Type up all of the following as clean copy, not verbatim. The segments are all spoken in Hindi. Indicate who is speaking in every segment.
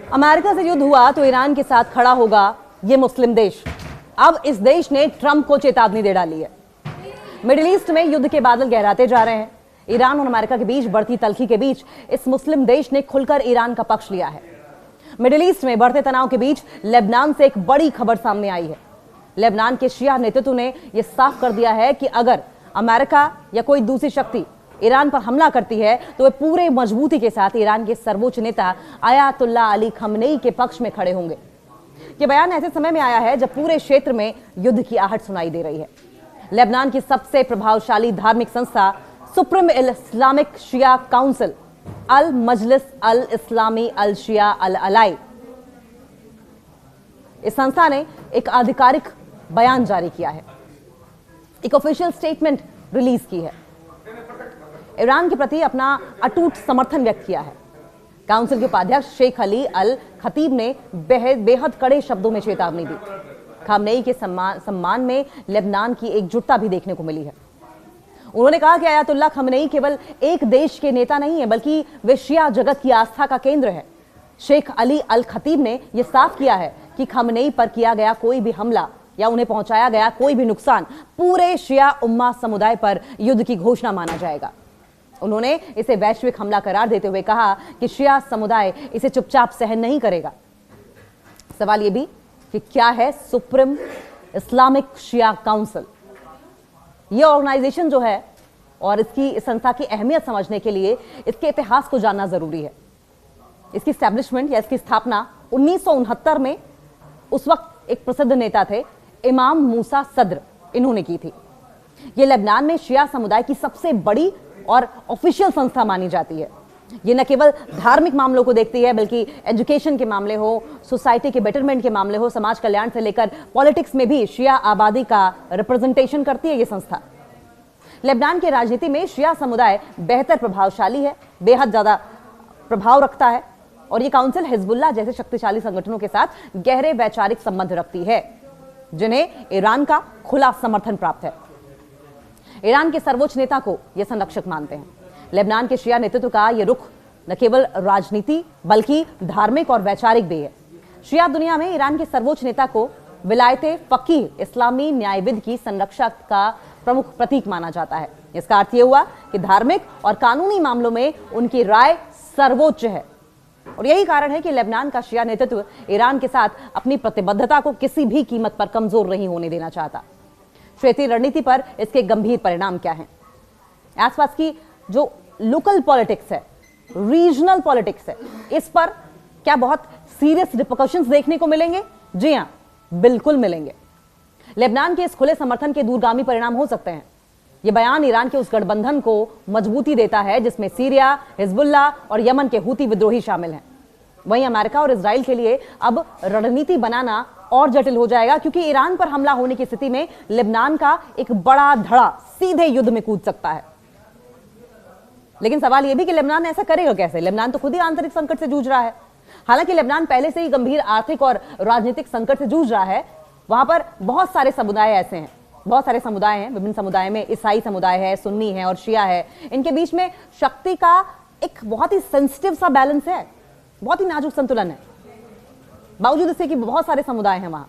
Speaker 1: अमेरिका से युद्ध हुआ तो ईरान के साथ खड़ा होगा ये मुस्लिम देश। अब इस देश ने ट्रंप को चेतावनी दे डाली है। मिडिल ईस्ट में युद्ध के बादल गहराते जा रहे हैं। ईरान और अमेरिका के बीच बढ़ती तल्खी के बीच इस मुस्लिम देश ने खुलकर ईरान का पक्ष लिया है। मिडिल ईस्ट में बढ़ते तनाव के बीच लेबनान से एक बड़ी खबर सामने आई है। लेबनान के शिया नेतृत्व ने यह साफ कर दिया है कि अगर अमेरिका या कोई दूसरी शक्ति ईरान पर हमला करती है तो वे पूरे मजबूती के साथ ईरान के सर्वोच्च नेता आयतुल्लाह अली खमेनी के पक्ष में खड़े होंगे। यह बयान ऐसे समय में आया है जब पूरे क्षेत्र में युद्ध की आहट सुनाई दे रही है। लेबनान की सबसे प्रभावशाली धार्मिक संस्था सुप्रीम इस्लामिक शिया काउंसिल अल मजलिस अल इस्लामी अल शिया अल अलाई, इस संस्था ने एक आधिकारिक बयान जारी किया है, एक ऑफिशियल स्टेटमेंट रिलीज की है। ईरान के प्रति अपना अटूट समर्थन व्यक्त किया है। काउंसिल के उपाध्यक्ष शेख अली अल खतीब ने बेहद कड़े शब्दों में चेतावनी दी। खामनेई के सम्मान में लेबनान की एकजुटता भी देखने को मिली है। उन्होंने कहा कि आयतुल्लाह खमेनी केवल एक देश के नेता नहीं है, बल्कि वे शिया जगत की आस्था का केंद्र है। शेख अली अल खतीब ने यह साफ किया है कि खमेनी पर किया गया कोई भी हमला या उन्हें पहुंचाया गया कोई भी नुकसान पूरे शिया उम्मा समुदाय पर युद्ध की घोषणा माना जाएगा। उन्होंने इसे वैश्विक हमला करार देते हुए कहा कि शिया समुदाय इसे चुपचाप सहन नहीं करेगा। सवाल यह भी कि क्या है सुप्रीम इस्लामिक शिया काउंसिल। यह ऑर्गेनाइजेशन जो है और इसकी संस्था की अहमियत समझने के लिए इसके इतिहास को जानना जरूरी है। इसकी एस्टैब्लिशमेंट या इसकी स्थापना 1969 में उस वक्त एक प्रसिद्ध नेता थे इमाम मूसा सद्र, इन्होंने की थी। यह लेबनान में शिया समुदाय की सबसे बड़ी और ऑफिशियल संस्था मानी जाती है। ये न केवल धार्मिक मामलों को देखती है, बल्कि एजुकेशन के मामले हो, सोसाइटी के बेटरमेंट के मामले हो, समाज कल्याण से लेकर पॉलिटिक्स में भी शिया आबादी का रिप्रेजेंटेशन करती है ये संस्था। लेबनान की राजनीति में शिया समुदाय बेहतर प्रभावशाली है, बेहद ज्यादा प्रभाव रखता है और ये काउंसिल हिजबुल्लाह जैसे शक्तिशाली संगठनों के साथ गहरे वैचारिक संबंध रखती है, जिन्हें ईरान का खुला समर्थन प्राप्त है। ईरान के सर्वोच्च नेता को यह संरक्षक मानते हैं। लेबनान के शिया नेतृत्व का यह रुख न केवल राजनीति बल्कि धार्मिक और वैचारिक भी है। शिया दुनिया में ईरान के सर्वोच्च नेता को विलायते फकीह इस्लामी न्यायविद की संरक्षक का प्रमुख प्रतीक माना जाता है। इसका अर्थ यह हुआ कि धार्मिक और कानूनी मामलों में उनकी राय सर्वोच्च है और यही कारण है कि लेबनान का शिया नेतृत्व ईरान के साथ अपनी प्रतिबद्धता को किसी भी कीमत पर कमजोर नहीं होने देना चाहता। क्षेत्रीय रणनीति पर इसके गंभीर परिणाम क्या हैं? आसपास की जो लोकल पॉलिटिक्स है, रीजनल पॉलिटिक्स है, इस पर क्या बहुत सीरियस रिपरकशंस देखने को मिलेंगे? जी हां, बिल्कुल मिलेंगे। लेबनान के इस खुले समर्थन के दूरगामी परिणाम हो सकते हैं। यह बयान ईरान के उस गठबंधन को मजबूती देता है जिसमें सीरिया, हिजबुल्लाह और यमन के हूती विद्रोही शामिल हैं। वहीं अमेरिका और इजराइल के लिए अब रणनीति बनाना और जटिल हो जाएगा, क्योंकि ईरान पर हमला होने की स्थिति में लेबनान का एक बड़ा धड़ा सीधे युद्ध में कूद सकता है। लेकिन सवाल यह भी कि लेबनान ऐसा करेगा कैसे? लेबनान तो खुद ही आंतरिक संकट से जूझ रहा है। हालांकि लेबनान पहले से ही गंभीर आर्थिक और राजनीतिक संकट से जूझ रहा है। वहां पर बहुत सारे समुदाय ऐसे हैं, बहुत सारे समुदाय हैं। विभिन्न समुदाय में ईसाई समुदाय है, सुन्नी है और शिया है। इनके बीच में शक्ति का एक बहुत ही सेंसिटिव सा बैलेंस है, बहुत ही नाजुक संतुलन है। बावजूद इससे कि बहुत सारे समुदाय हैं वहां,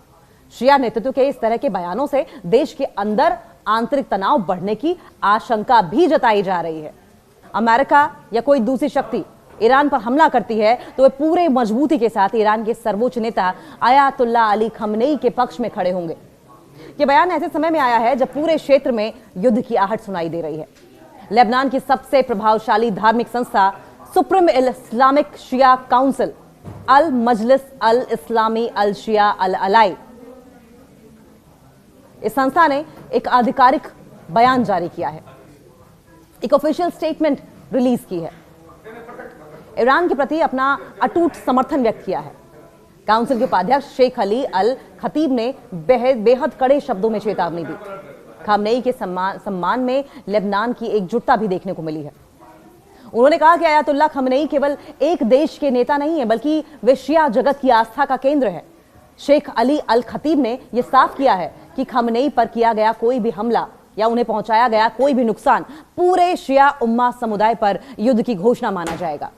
Speaker 1: शिया नेतृत्व के इस तरह के बयानों से देश के अंदर आंतरिक तनाव बढ़ने की आशंका भी जताई जा रही है। अमेरिका या कोई दूसरी शक्ति ईरान पर हमला करती है तो वे पूरे मजबूती के साथ ईरान के सर्वोच्च नेता आयतुल्लाह अली खमेनी के पक्ष में खड़े होंगे। यह बयान ऐसे समय में आया है जब पूरे क्षेत्र में युद्ध की आहट सुनाई दे रही है। लेबनान की सबसे प्रभावशाली धार्मिक संस्था सुप्रीम इस्लामिक शिया काउंसिल अल मजलिस अल इस्लामी अल शिया अल अलाई, इस संस्था ने एक आधिकारिक बयान जारी किया है, एक ऑफिशियल स्टेटमेंट रिलीज की है। ईरान के प्रति अपना अटूट समर्थन व्यक्त किया है। काउंसिल के उपाध्यक्ष शेख अली अल खतीब ने बेहद कड़े शब्दों में चेतावनी दी। खामनेई के सम्मान में लेबनान की एकजुटता भी देखने को मिली है। उन्होंने कहा कि आयतुल्लाह खमेनी केवल एक देश के नेता नहीं है, बल्कि वे शिया जगत की आस्था का केंद्र है। शेख अली अल खतीब ने यह साफ किया है कि खमेनी पर किया गया कोई भी हमला या उन्हें पहुंचाया गया कोई भी नुकसान पूरे शिया उम्मा समुदाय पर युद्ध की घोषणा माना जाएगा।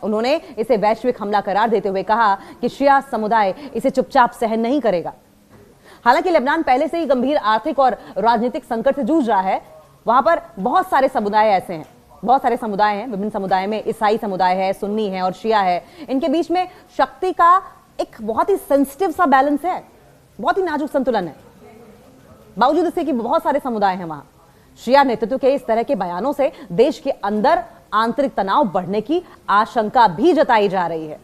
Speaker 1: उन्होंने इसे वैश्विक हमला करार देते हुए कहा कि शिया समुदाय इसे चुपचाप सहन नहीं करेगा। हालांकि लेबनान पहले से ही गंभीर आर्थिक और राजनीतिक संकट से जूझ रहा है। वहां पर बहुत सारे समुदाय ऐसे हैं, बहुत सारे समुदाय हैं। विभिन्न समुदाय में ईसाई समुदाय है, सुन्नी है और शिया है। इनके बीच में शक्ति का एक बहुत ही सेंसिटिव सा बैलेंस है, बहुत ही नाजुक संतुलन है। बावजूद इसके कि बहुत सारे समुदाय हैं वहां, शिया नेतृत्व के इस तरह के बयानों से देश के अंदर आंतरिक तनाव बढ़ने की आशंका भी जताई जा रही है।